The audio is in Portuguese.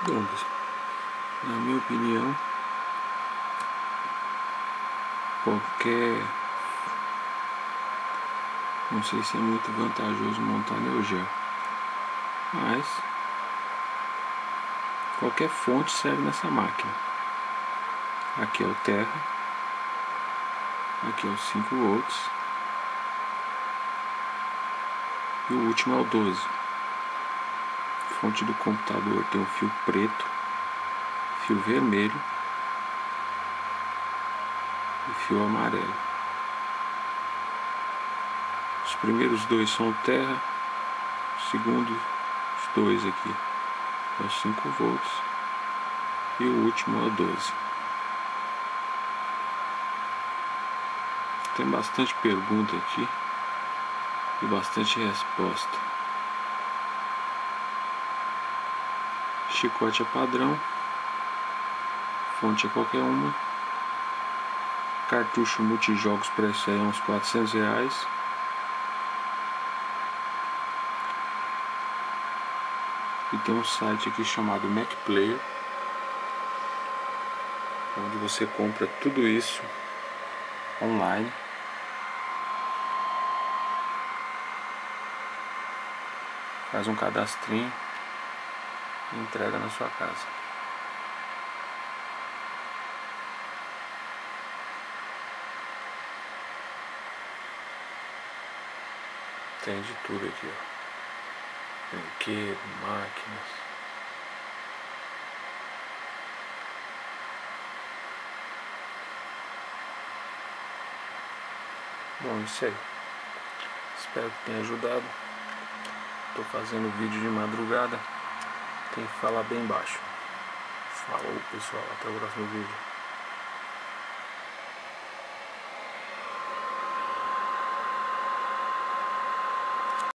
Bom, na minha opinião, não sei se é muito vantajoso montar Neo Geo, mas qualquer fonte serve nessa máquina. Aqui é o Terra, aqui é o 5 volts e o último é o 12. Fonte do computador tem um fio preto, fio vermelho e fio amarelo. Os primeiros dois são o Terra, os segundos dois aqui é o 5 volts e o último é o 12. Tem bastante pergunta aqui e bastante resposta. Chicote é padrão, fonte é qualquer uma, cartucho multijogos para isso aí é uns R$400. E tem um site aqui chamado Mac Player, onde você compra tudo isso online. Faz um cadastrinho e entrega na sua casa. Tem de tudo aqui, ó. Brinquedo, máquinas. Bom, isso aí. Espero que tenha ajudado. Estou fazendo vídeo de madrugada. Tem que falar bem baixo. Falou, pessoal. Até o próximo vídeo.